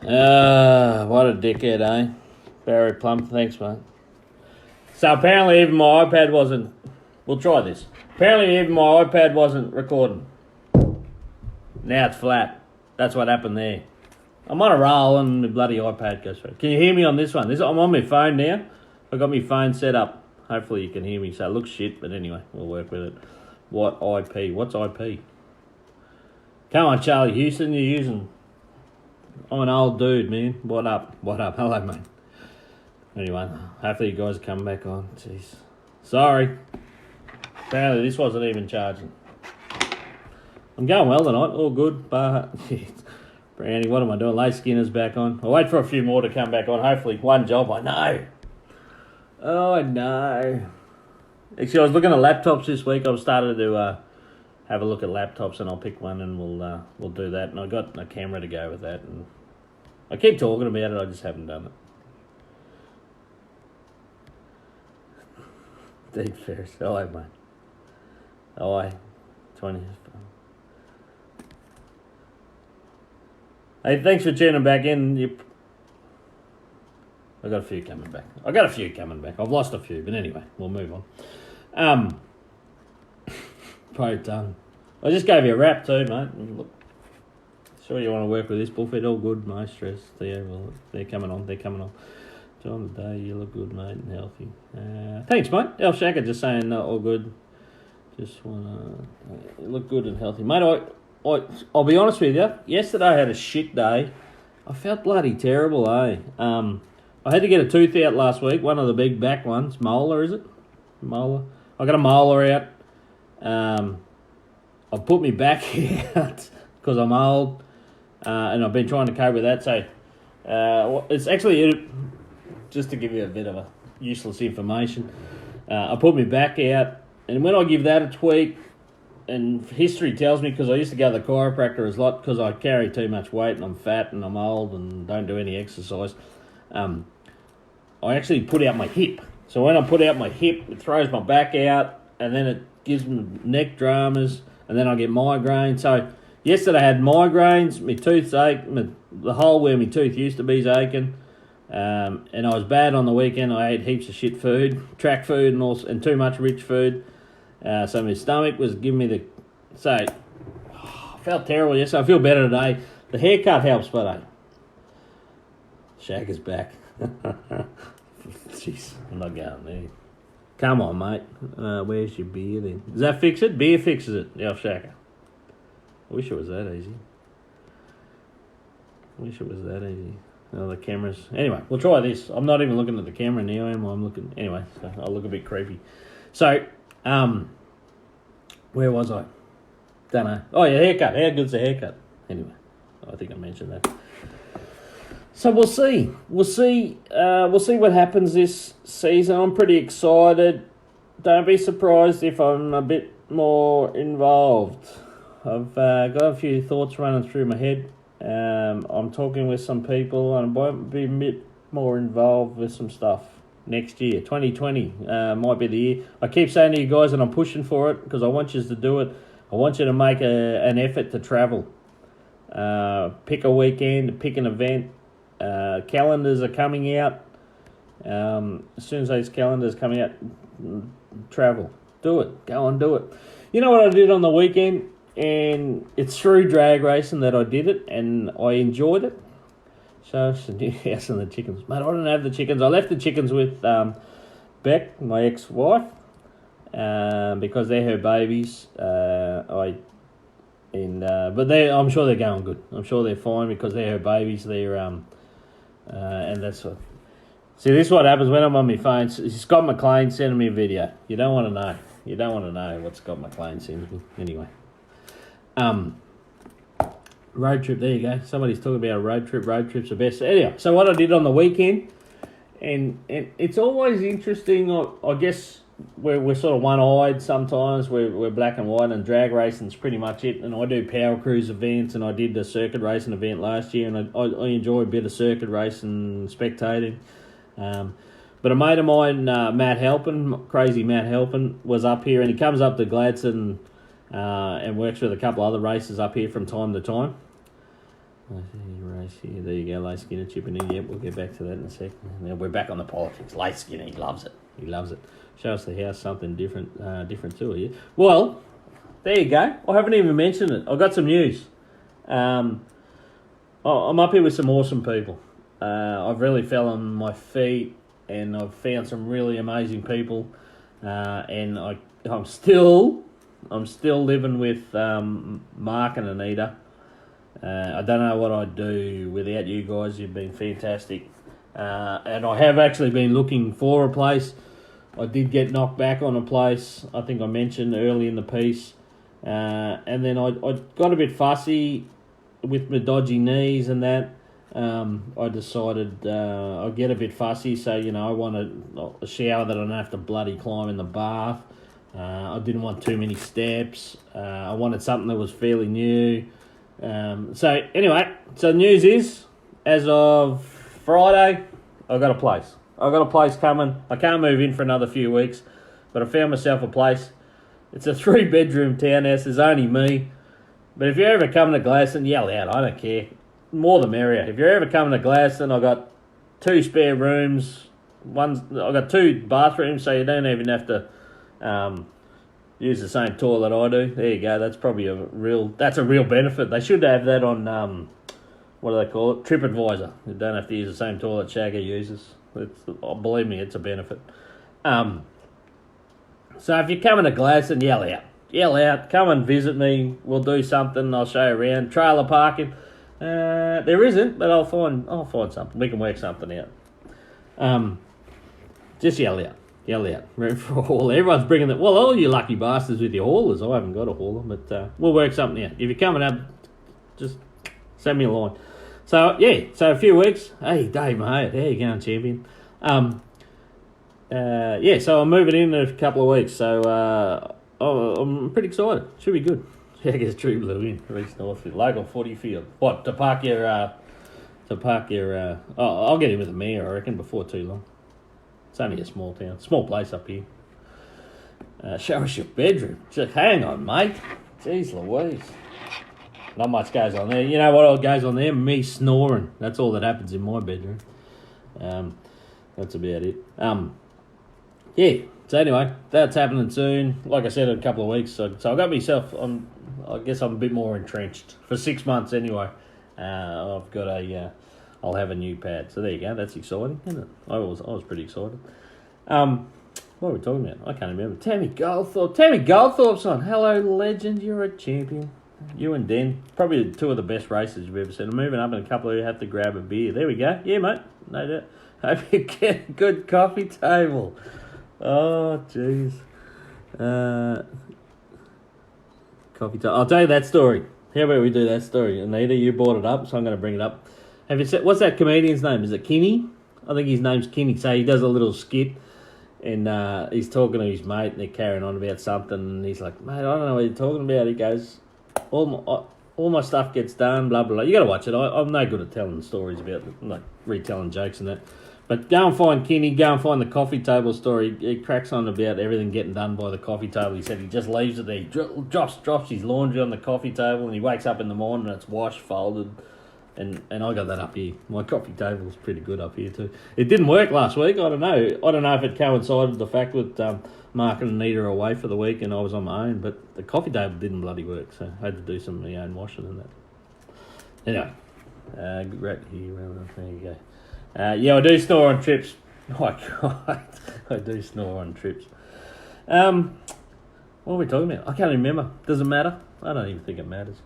What a dickhead, eh? Barry Plum, thanks, mate. So apparently even my iPad wasn't... We'll try this. Apparently even my iPad wasn't recording. Now it's flat. That's what happened there. I'm on a roll and the bloody iPad goes through. Can you hear me on this one? I'm on my phone now. I got my phone set up. Hopefully you can hear me. So it looks shit, but anyway, we'll work with it. What IP? What's IP? Come on, Charlie Houston, you're using... I'm an old dude, man. What up? What up? Hello, mate. Anyway, hopefully you guys are coming back on. Jeez. Sorry. Apparently this wasn't even charging. I'm going well tonight. All good, but... Brownie, what am I doing? Late Skinner's back on. I'll wait for a few more to come back on. Hopefully one job. I know. Oh, I know. Actually, I was looking at laptops this week. I've started to have a look at laptops, and I'll pick one, and we'll do that. And I got a camera to go with that. And I keep talking about it. I just haven't done it. Deep Ferris. Hello, mate. Hi. 20. Hey, thanks for tuning back in. I got a few coming back. I've lost a few, but anyway, we'll move on. I just gave you a wrap too, mate. Look, sure you want to work with this bullfed. All good, no stress. They're coming on. Time of the day, you look good, mate, and healthy. Thanks, mate. Shagga just saying all good. Just want to look good and healthy, mate. I'll be honest with you. Yesterday I had a shit day. I felt bloody terrible, eh? I had to get a tooth out last week. One of the big back ones, molar, is it? Molar. I got a molar out. I put my back out because I'm old, and I've been trying to cope with that. So it's actually just to give you a bit of a useless information. I put my back out, and when I give that a tweak. And history tells me, because I used to go to the chiropractor a lot because I carry too much weight and I'm fat and I'm old and don't do any exercise. I actually put out my hip. So when I put out my hip, it throws my back out and then it gives me neck dramas and then I get migraines. So yesterday I had migraines, my tooth's aching, the hole where my tooth used to be is aching. And I was bad on the weekend. I ate heaps of shit food, track food and too much rich food. So my stomach was giving me I felt terrible yesterday. I feel better today. The haircut helps, but Shagga's back. Jeez, I'm not going there. Come on, mate. Where's your beer then? Does that fix it? Beer fixes it. Yeah, Shagga. I wish it was that easy. Oh, the cameras. Anyway, we'll try this. I'm not even looking at the camera now, am I? I'm looking... Anyway, so I'll look a bit creepy. So... where was I? Don't know. Oh, yeah, haircut. How good's the haircut? Anyway, I think I mentioned that. So we'll see. We'll see what happens this season. I'm pretty excited. Don't be surprised if I'm a bit more involved. I've got a few thoughts running through my head. I'm talking with some people and I might be a bit more involved with some stuff. Next year, 2020, might be the year. I keep saying to you guys that I'm pushing for it because I want you to do it. I want you to make an effort to travel. Pick a weekend, pick an event. Calendars are coming out. As soon as those calendars come out, travel. Do it. Go and do it. You know what I did on the weekend? And it's through drag racing that I did it, and I enjoyed it. So it's the new house and the chickens. Mate, I don't have the chickens. I left the chickens with Beck, my ex-wife, because they're her babies. But I'm sure they're going good. I'm sure they're fine because they're her babies. They're and that's what. See, this is what happens when I'm on my phone. Scott McLean sending me a video. You don't want to know. You don't want to know what Scott McLean sends me. Anyway. Road trip, there you go. Somebody's talking about a road trip. Road trips are best. Anyway, so what I did on the weekend, and it's always interesting. I guess we're sort of one-eyed sometimes. We're black and white, and drag racing's pretty much it. And I do power cruise events, and I did the circuit racing event last year, and I enjoy a bit of circuit racing, spectating. But a mate of mine, crazy Matt Halpin, was up here, and he comes up to Gladstone and works with a couple other races up here from time to time. Race here. There you go, Lay Skinner chipping in. Yep, we'll get back to that in a second. Now we're back on the politics. Lay Skinner, he loves it. He loves it. Show us the house, something different to it. Yeah? Well, there you go. I haven't even mentioned it. I've got some news. I'm up here with some awesome people. I've really fell on my feet, and I've found some really amazing people. And I'm still living with Mark and Anita. I don't know what I'd do without you guys. You've been fantastic. And I have actually been looking for a place. I did get knocked back on a place, I think I mentioned early in the piece. And then I got a bit fussy with my dodgy knees and that. I decided I'd get a bit fussy, so, I wanted a shower that I don't have to bloody climb in the bath. I didn't want too many steps. I wanted something that was fairly new. So the news is, as of Friday, I've got a place. I've got a place coming. I can't move in for another few weeks, but I found myself a place. It's a 3-bedroom townhouse. There's only me. But if you're ever coming to Gladstone, yell out. I don't care. More the merrier. If you're ever coming to Gladstone, I've got 2 spare rooms. I've got 2 bathrooms, so you don't even have to use the same toilet I do. There you go. That's probably a real benefit. They should have that on what do they call it? TripAdvisor. You don't have to use the same toilet Shagga uses. Believe me, it's a benefit. So if you're coming to Gladstone, yell out. Yell out. Come and visit me. We'll do something. I'll show you around. Trailer parking. There isn't, but I'll find something. We can work something out. Just yell out. Yell out. Room for a hauler. Everyone's bringing it. Well, all you lucky bastards with your haulers. I haven't got a hauler, but we'll work something out. If you're coming up, just send me a line. So, yeah. So, a few weeks. Hey, Dave Mahayat. How you going, champion? So I'm moving in a couple of weeks. So, I'm pretty excited. Should be good. Shagga's Tree Blue in East Northfield. Local footy field. What, to park your... I'll get in with the mayor, I reckon, before too long. It's only a small town. Small place up here. Show us your bedroom. Just hang on, mate. Jeez Louise. Not much goes on there. You know what all goes on there? Me snoring. That's all that happens in my bedroom. That's about it. So anyway, that's happening soon. Like I said, in a couple of weeks. So I got myself... I guess I'm a bit more entrenched. For 6 months anyway. I've got I'll have a new pad. So there you go. That's exciting, isn't it? I was pretty excited. What are we talking about? I can't remember. Tammy Goldthorpe. Tammy Goldthorpe's on. Hello, legend. You're a champion. You and Den. Probably 2 of the best races you've ever seen. I'm moving up and a couple of you have to grab a beer. There we go. Yeah, mate. No doubt. Hope you get a good coffee table. Oh, jeez. Coffee table. I'll tell you that story. How about we do that story? Anita, you brought it up, so I'm going to bring it up. Have you said, what's that comedian's name? Is it Kinney? I think his name's Kinney. So he does a little skit, and he's talking to his mate, and they're carrying on about something, and he's like, mate, I don't know what you're talking about. He goes, all my stuff gets done, blah, blah, blah. You got to watch it. I'm no good at telling stories about, like, retelling jokes and that. But go and find Kinney, go and find the coffee table story. He cracks on about everything getting done by the coffee table. He said he just leaves it there. He drops his laundry on the coffee table, and he wakes up in the morning and it's washed, folded. And I got that up here. My coffee table's pretty good up here too. It didn't work last week. I don't know if it coincided with the fact that Mark and Anita are away for the week and I was on my own. But the coffee table didn't bloody work, so I had to do some of my own washing and that. Anyway, right here. There you go. I do snore on trips. Oh, God. I do snore on trips. What are we talking about? I can't remember. Does it matter? I don't even think it matters.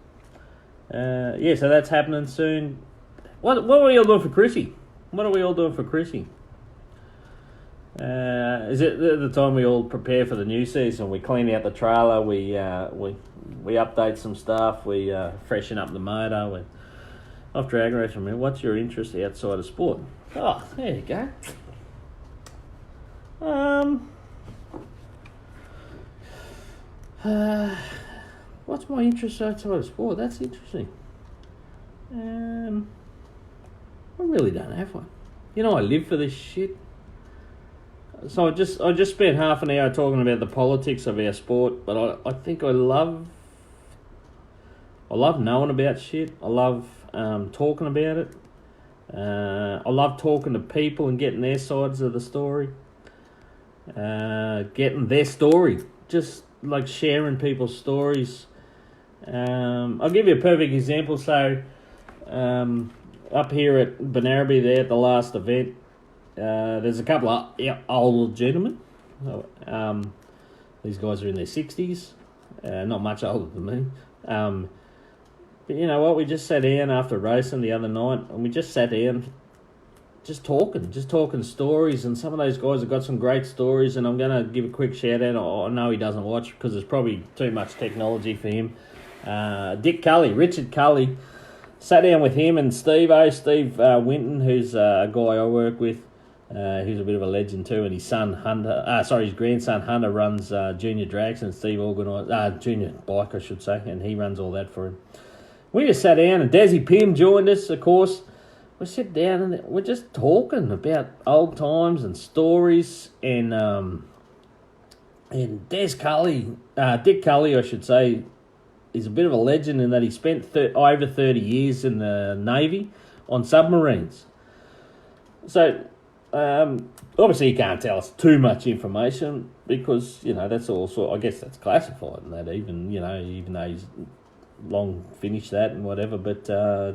So that's happening soon. What are we all doing for Chrissy? What are we all doing for Chrissy? Is it the time we all prepare for the new season? We clean out the trailer. We update some stuff. We freshen up the motor. We off drag racing. I mean, what's your interest outside of sport? Oh, there you go. What's my interest outside of sport? That's interesting. I really don't have one. I live for this shit. So I just spent half an hour talking about the politics of our sport, but I think I love knowing about shit. I love talking about it. I love talking to people and getting their sides of the story. Getting their story. Just like sharing people's stories. I'll give you a perfect example. So, up here at Benaraby there at the last event, there's a couple of old gentlemen. These guys are in their 60s, not much older than me. But you know what, we just sat down after racing the other night, and we just sat down just talking stories, and some of those guys have got some great stories, and I'm going to give a quick shout out. I know he doesn't watch because there's probably too much technology for him. Richard Cully, sat down with him and Steve Winton, who's a guy I work with. He's a bit of a legend too, and his grandson Hunter runs junior drags, and Steve organised junior bike, I should say, and he runs all that for him. We just sat down, and Desi Pym joined us, of course. We sit down and we're just talking about old times and stories, and Dick Cully, I should say, is a bit of a legend in that he spent over 30 years in the Navy on submarines. So, obviously he can't tell us too much information because, that's also, I guess that's classified and that even though he's long finished that and whatever, but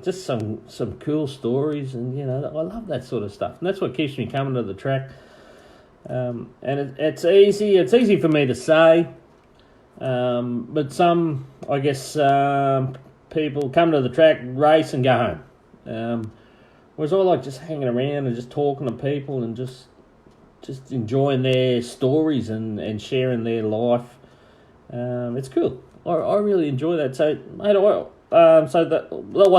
just some cool stories, and, I love that sort of stuff. And that's what keeps me coming to the track. And it's easy for me to say, but some, I guess, people come to the track, race and go home. Whereas I like just hanging around and just talking to people and just enjoying their stories and sharing their life. It's cool. I really enjoy that. So, mate, what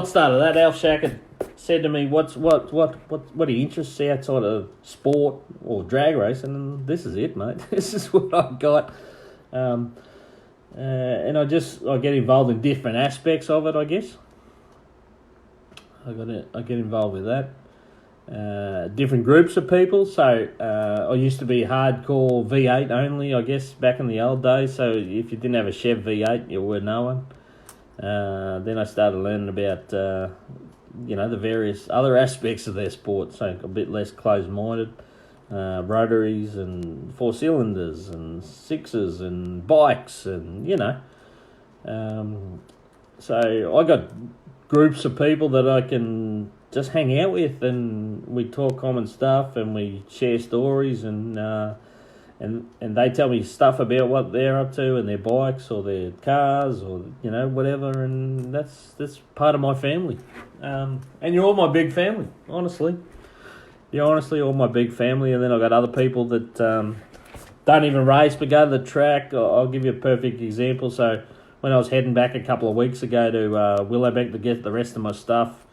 started that? Alf Shagga said to me, "What are your interests outside of sport or drag racing?" And this is it, mate. This is what I've got. And I get involved in different aspects of it, I guess. I get involved with that. Different groups of people. So I used to be hardcore V8 only, I guess, back in the old days. So if you didn't have a Chev V8, you were no one. Then I started learning about, the various other aspects of their sport. So a bit less closed-minded. Rotaries and four cylinders and sixes and bikes and, so I got groups of people that I can just hang out with, and we talk common stuff and we share stories, and they tell me stuff about what they're up to and their bikes or their cars or whatever, and that's part of my family. And you're all my big family, honestly. You're honestly all my big family, and then I've got other people that don't even race but go to the track. I'll give you a perfect example. So when I was heading back a couple of weeks ago to Willowbank to get the rest of my stuff,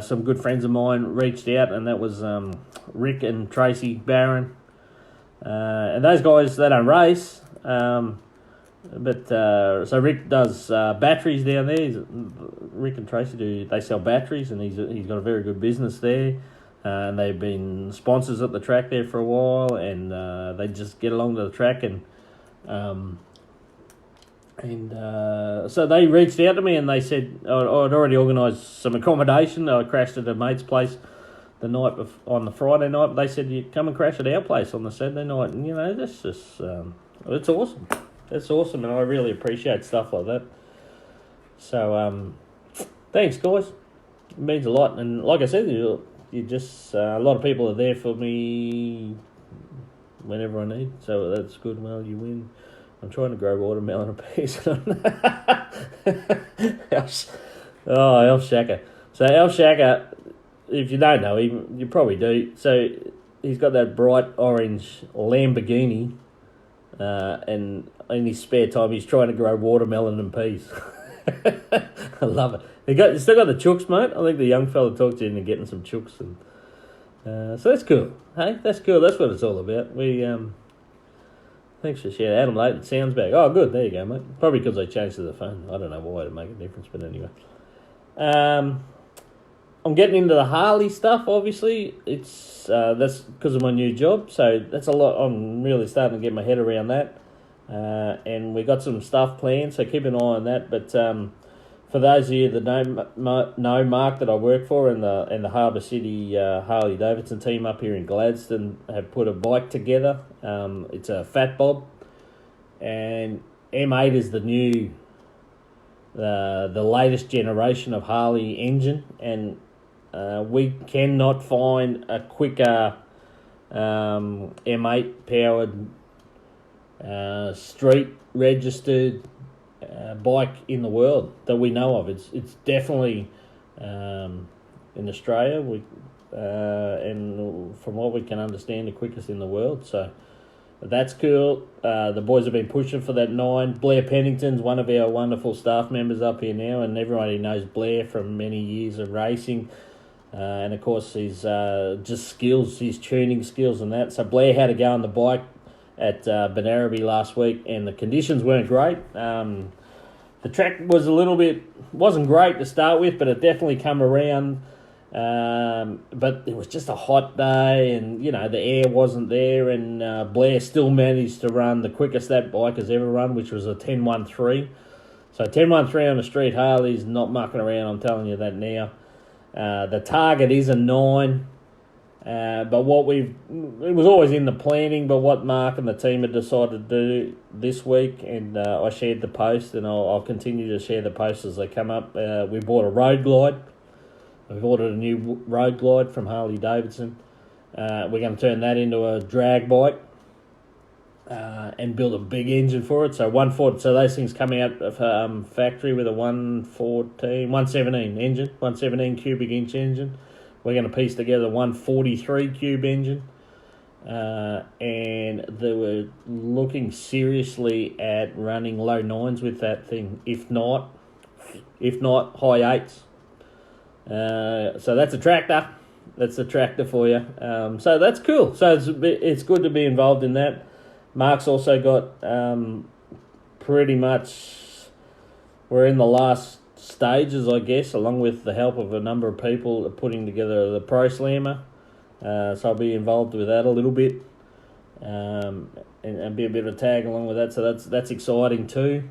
some good friends of mine reached out, and that was Rick and Tracy Barron. And those guys, they don't race, but so Rick does batteries down there. Rick and Tracy they sell batteries, and he's got a very good business there. And they've been sponsors at the track there for a while, and they just get along to the track, and so they reached out to me and they said I'd already organised some accommodation. I crashed at a mate's place on the Friday night, but they said, "You come and crash at our place on the Saturday night," and that's just it's awesome. That's awesome, and I really appreciate stuff like that. So thanks, guys. It means a lot, and like I said, you just a lot of people are there for me whenever I need, so that's good. Well, you win. I'm trying to grow watermelon apiece. Elf Shagga. So Elf Shagga, if you don't know him, you probably do. So he's got that bright orange Lamborghini, and in his spare time he's trying to grow watermelon and peas. I love it. You still got the chooks, mate. I think the young fella talked to you and getting some chooks, and so that's cool. Hey, that's cool. That's what it's all about. Thanks for sharing. Adam Layton sounds back. Oh, good. There you go, mate. Probably because I changed to the phone. I don't know why to make a difference, but anyway. I'm getting into the Harley stuff, obviously. It's that's because of my new job, so that's a lot. I'm really starting to get my head around that. And we got some stuff planned, so keep an eye on that. But For those of you that know Mark, that I work for, and the Harbour City Harley Davidson team up here in Gladstone have put a bike together. It's a Fat Bob, and M8 is the new, the latest generation of Harley engine, and we cannot find a quicker M8 powered street registered bike in the world that we know of. It's definitely in Australia. And from what we can understand, the quickest in the world. So that's cool. The boys have been pushing for that 9. Blair Pennington's one of our wonderful staff members up here now, and everybody knows Blair from many years of racing. And of course, his just skills, his tuning skills and that. So Blair had to go on the bike at Benaraby last week, and the conditions weren't great. The track was wasn't great to start with, but it definitely come around. But it was just a hot day, and the air wasn't there, and Blair still managed to run the quickest that bike has ever run, which was a 10.13. So 10.13 on the street Harley's not mucking around, I'm telling you that now. The target is a 9. But it was always in the planning, but what Mark and the team had decided to do this week, and I shared the post, and I'll continue to share the posts as they come up. We bought a road glide. We've ordered a new road glide from Harley Davidson. We're going to turn that into a drag bike and build a big engine for it. So 140. So those things come out of factory with a 117 engine, 117 cubic inch engine. We're going to piece together a 143 cube engine, and they were looking seriously at running low 9s with that thing, if not high 8s. So that's a tractor. That's a tractor for you. So that's cool. So it's good to be involved in that. Mark's also got pretty much, we're in the last stages, I guess, along with the help of a number of people putting together the Pro Slammer. So I'll be involved with that a little bit, and be a bit of a tag along with that. So that's exciting too.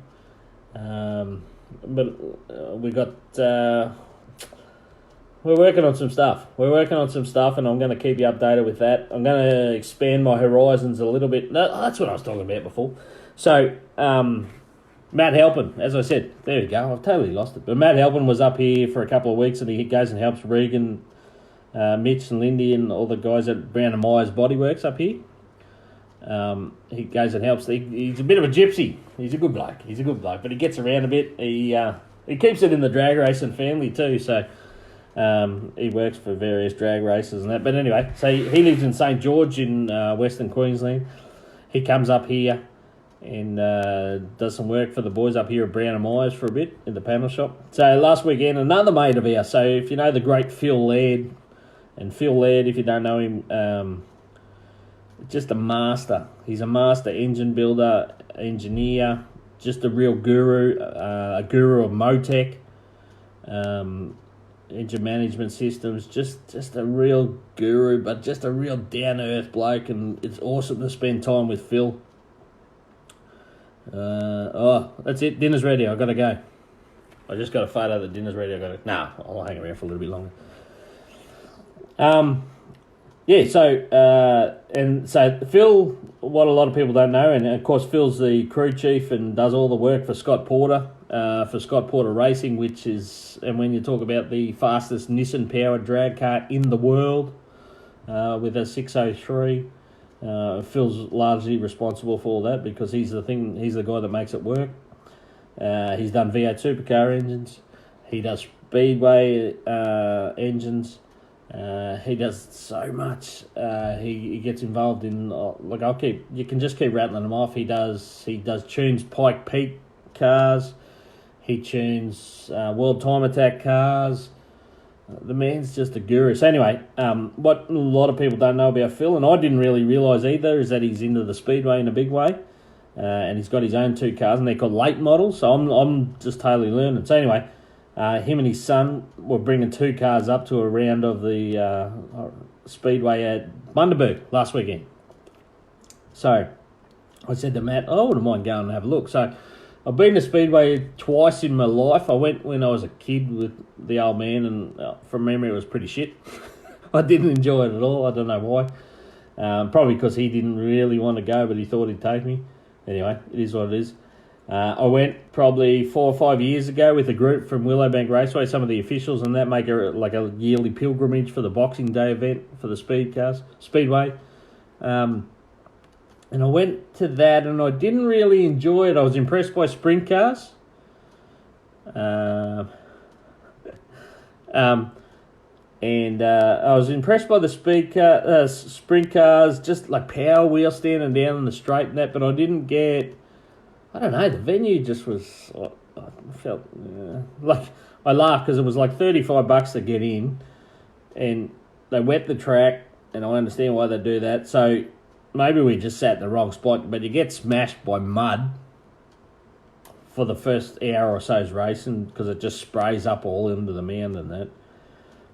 But we got we're working on some stuff. And I'm going to keep you updated with that. I'm going to expand my horizons a little bit. No, that's what I was talking about before. So, Matt Halpin, as I said, there we go. I've totally lost it. But Matt Halpin was up here for a couple of weeks, and he goes and helps Regan, Mitch and Lindy and all the guys at Brown & Myers Bodyworks up here. He goes and helps. He's a bit of a gypsy. He's a good bloke, but he gets around a bit. He keeps it in the drag racing family too, so he works for various drag races and that. But anyway, so he lives in St. George in Western Queensland. He comes up here and does some work for the boys up here at Brown & Myers for a bit in the panel shop. So last weekend, another mate of ours. So if you know the great Phil Laird, and Phil Laird, if you don't know him, just a master. He's a master engine builder, engineer, just a real guru, a guru of Motec, engine management systems, just a real guru, but just a real down-to-earth bloke, and it's awesome to spend time with Phil. That's it. Dinner's ready. I've got to go. I just got a photo that dinner's ready. I'll hang around for a little bit longer. So Phil, what a lot of people don't know, and of course Phil's the crew chief and does all the work for Scott Porter, Racing, which is, and when you talk about the fastest Nissan-powered drag car in the world, with a 603, Phil's largely responsible for all that because he's the guy that makes it work. He's done V8 supercar engines. He does speedway engines. He does so much. He gets involved in you can just keep rattling them off. He tunes Pike Peak cars. He tunes World Time Attack cars. The man's just a guru. So anyway, what a lot of people don't know about Phil, and I didn't really realise either, is that he's into the speedway in a big way, and he's got his own 2 cars, and they're called late models. So I'm just totally learning. So anyway, him and his son were bringing 2 cars up to a round of the speedway at Bundaberg last weekend. So I said to Matt, I wouldn't mind going and have a look. So I've been to Speedway twice in my life. I went when I was a kid with the old man, and from memory it was pretty shit. I didn't enjoy it at all. I don't know why. Probably because he didn't really want to go, but he thought he'd take me. Anyway, it is what it is. I went probably 4 or 5 years ago with a group from Willowbank Raceway. Some of the officials and that make a yearly pilgrimage for the Boxing Day event for the Speedway. And I went to that, and I didn't really enjoy it. I was impressed by sprint cars. And I was impressed by the sprint cars, just like power wheel standing down in the straight and that, but I didn't get, I don't know, the venue just was, I felt, like, I laughed because it was like $35 to get in, and they wet the track, and I understand why they do that, so maybe we just sat in the wrong spot, but you get smashed by mud for the first hour or so's racing because it just sprays up all into the mound and that.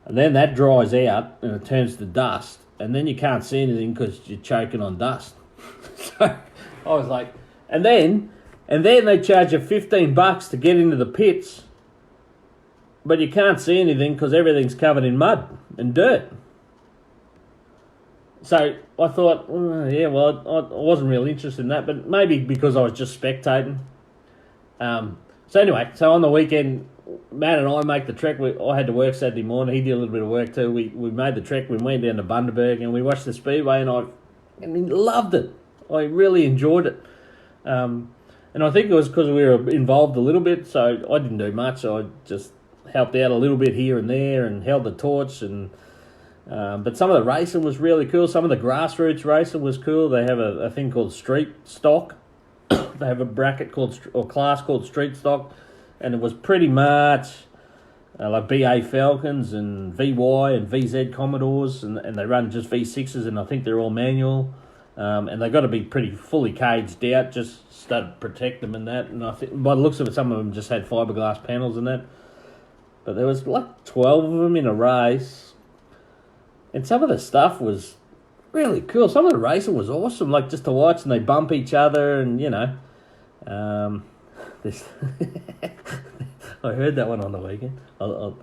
And then that dries out and it turns to dust, and then you can't see anything because you're choking on dust. So I was like, and then they charge you $15 to get into the pits, but you can't see anything because everything's covered in mud and dirt. So I thought, I wasn't really interested in that, but maybe because I was just spectating. So anyway, on the weekend, Matt and I make the trek. I had to work Saturday morning. He did a little bit of work too. We made the trek. We went down to Bundaberg and we watched the Speedway, and I loved it. I really enjoyed it. And I think it was because we were involved a little bit, so I didn't do much. I just helped out a little bit here and there and held the torch. But some of the racing was really cool. Some of the grassroots racing was cool. They have a thing called street stock. They have a bracket class called street stock, and it was pretty much like BA Falcons and VY and VZ Commodores, and they run just V6s, and I think they're all manual. And they've got to be pretty fully caged out just to protect them and that. And I think by the looks of it, some of them just had fiberglass panels and that. But there was like 12 of them in a race, and some of the stuff was really cool. Some of the racing was awesome, like just to watch, and they bump each other, and this. I heard that one on the weekend. So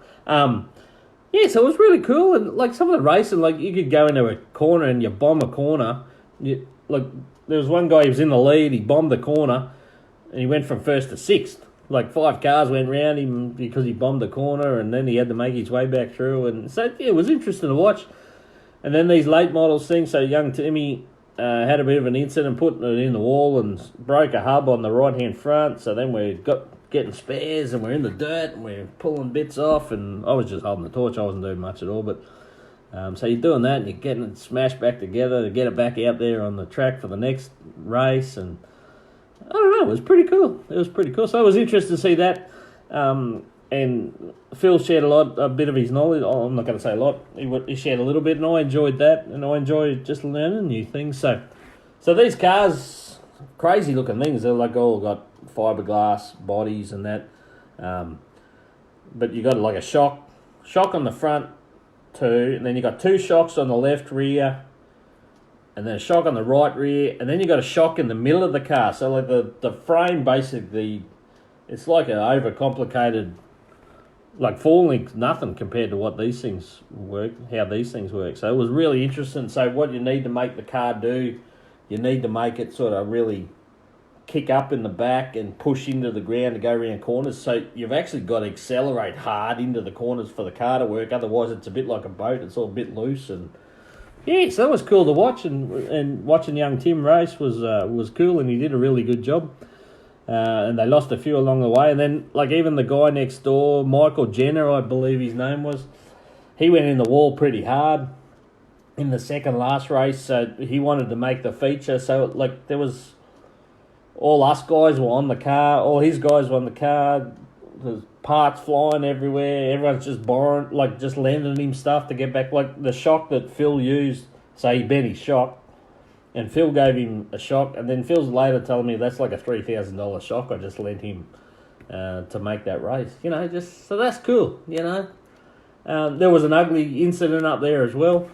it was really cool, and like some of the racing, like you could go into a corner and you bomb a corner. There was one guy who was in the lead. He bombed the corner, and he went from first to sixth. Like 5 cars went round him because he bombed the corner, and then he had to make his way back through. And so it was interesting to watch. And then these late models things. So young Timmy had a bit of an incident putting it in the wall and broke a hub on the right-hand front. So then we got getting spares, and we're in the dirt, and we're pulling bits off, and I was just holding the torch. I wasn't doing much at all, but so you're doing that, and you're getting it smashed back together to get it back out there on the track for the next race, and I don't know, it was pretty cool. So I was interested to see that, and Phil shared a bit of his knowledge. I'm not going to say a lot. He shared a little bit, and I enjoyed that, and I enjoy just learning new things. So these cars, crazy looking things, they're like all got fiberglass bodies and that, but you got like a shock on the front too, and then you got 2 shocks on the left rear, and then a shock on the right rear, and then you got a shock in the middle of the car. So like the frame basically, it's like an overcomplicated, like full length nothing compared to what these things work, how these things work. So it was really interesting. So what you need to make the car do, you need to make it sort of really kick up in the back and push into the ground to go around corners. So you've actually got to accelerate hard into the corners for the car to work. Otherwise, it's a bit like a boat. It's all a bit loose. And yeah, so that was cool to watch. And watching young Tim race was cool, and he did a really good job. And they lost a few along the way. And then, like, even the guy next door, Michael Jenner, I believe his name was, he went in the wall pretty hard in the second last race. So he wanted to make the feature. So, like, there was all us guys were on the car. All his guys were on the car. There's parts flying everywhere. Everyone's just borrowing, like, just lending him stuff to get back. Like, the shock that Phil used, so he bent his shock, and Phil gave him a shock, and then Phil's later telling me that's like a $3,000 shock I just lent him to make that race. So that's cool, There was an ugly incident up there as well.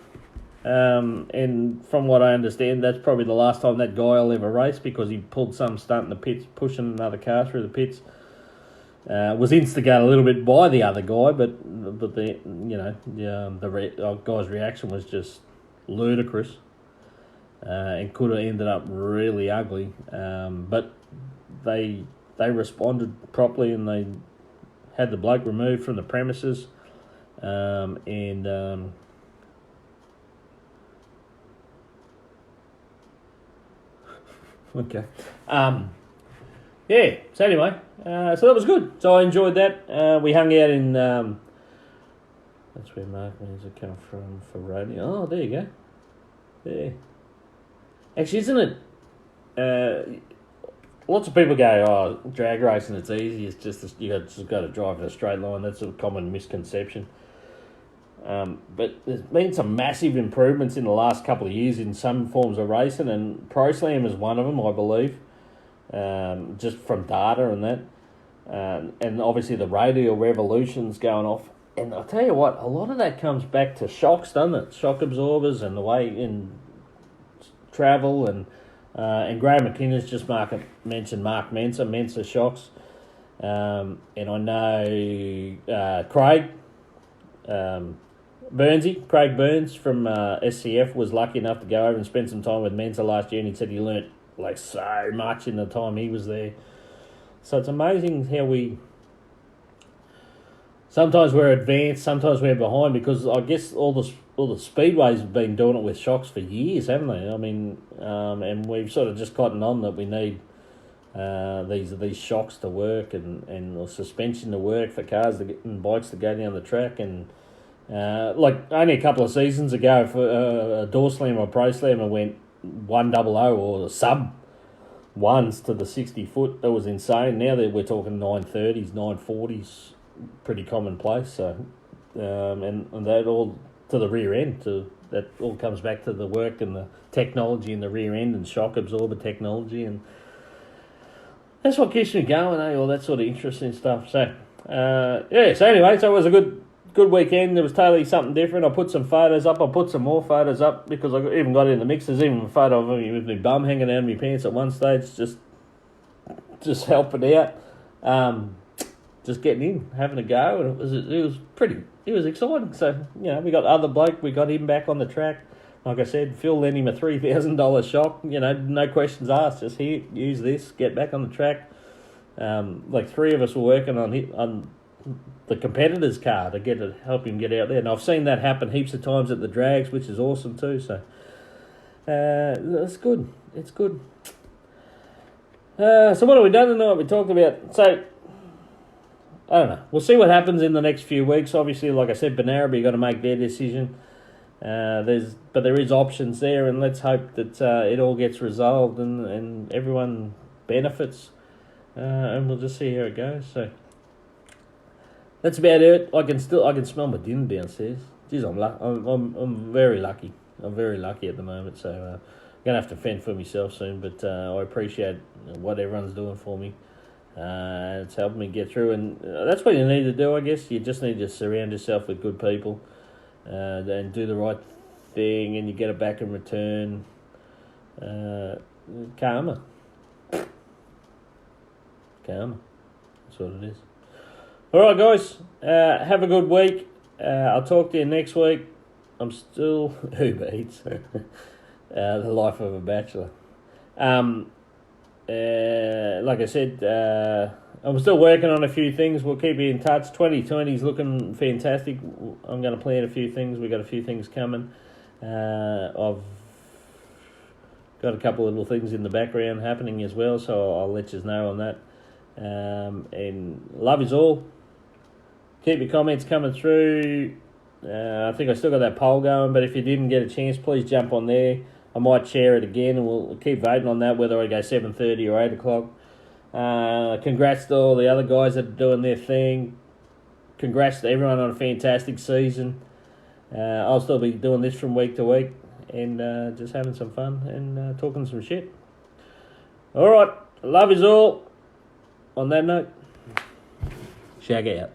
And from what I understand, that's probably the last time that guy will ever race because he pulled some stunt in the pits, pushing another car through the pits. Was instigated a little bit by the other guy, but the guy's reaction was just ludicrous, and could have ended up really ugly. But they responded properly and they had the bloke removed from the premises, and. Okay. Yeah, so anyway, so that was good. So I enjoyed that. We hung out in, that's where Mark Man's come from for rodeo. Oh, there you go. Yeah. Actually, isn't it, lots of people go, oh, drag racing, it's easy. It's just, just got to drive in a straight line. That's a common misconception. But there's been some massive improvements in the last couple of years in some forms of racing, and Pro Slam is one of them, I believe, just from data and that. And obviously the radial revolution's going off. And I'll tell you what, a lot of that comes back to shocks, doesn't it? Shock absorbers and the way in travel. And Graham McKinnon just mentioned Mark Mensa shocks. And I know Craig Burns from SCF was lucky enough to go over and spend some time with Mensa last year, and he said he learnt like so much in the time he was there. So it's amazing how sometimes we're advanced, sometimes we're behind, because I guess all the speedways have been doing it with shocks for years, haven't they? I mean, and we've sort of just gotten on that we need these shocks to work and suspension to work for cars and bikes to go down the track. And like only a couple of seasons ago, for a door slam or pro slammer went 100 or sub ones to the 60 foot. That was insane. Now that we're talking 930s, 940s, pretty commonplace. So and that all to the rear end. That all comes back to the work and the technology in the rear end and shock absorber technology, and that's what keeps me going, All that sort of interesting stuff. So, so anyway, so it was a good weekend. It was totally something different. I put some photos up. I put some more photos up because I even got it in the mix. There's even a photo of me with my bum hanging out of my pants at one stage, just helping out, just getting in, having a go, and it was exciting. So, we got the other bloke, we got him back on the track. Like I said, Phil lent him a $3,000 shock. No questions asked. Just here, use this, get back on the track. Like three of us were working on the competitor's car to help him get out there. And I've seen that happen heaps of times at the drags, which is awesome too. So that's good. It's good. So what have we done tonight? We talked about. So I don't know. We'll see what happens in the next few weeks. Obviously, like I said, Benarabi got to make their decision. There is options there, and let's hope that it all gets resolved and everyone benefits, and we'll just see how it goes. So that's about it. I can smell my dinner downstairs. Geez, I'm very lucky. I'm very lucky at the moment. So I'm gonna have to fend for myself soon, but I appreciate what everyone's doing for me. It's helped me get through, and that's what you need to do. I guess you just need to surround yourself with good people. And do the right thing, and you get it back in return. Karma. That's what it is. All right, guys. Have a good week. I'll talk to you next week. I'm still Uber Eats. The life of a bachelor. Like I said, I'm still working on a few things. We'll keep you in touch. 2020 is looking fantastic. I'm going to plan a few things. We've got a few things coming. I've got a couple of little things in the background happening as well, so I'll let you know on that. And love is all. Keep your comments coming through. I think I still got that poll going, but if you didn't get a chance, please jump on there. I might share it again, and we'll keep voting on that, whether I go 7:30 or 8 o'clock. Congrats to all the other guys that are doing their thing. Congrats to everyone on a fantastic season. I'll still be doing this from week to week and just having some fun and talking some shit. All right, love is all. On that note, Shagga out.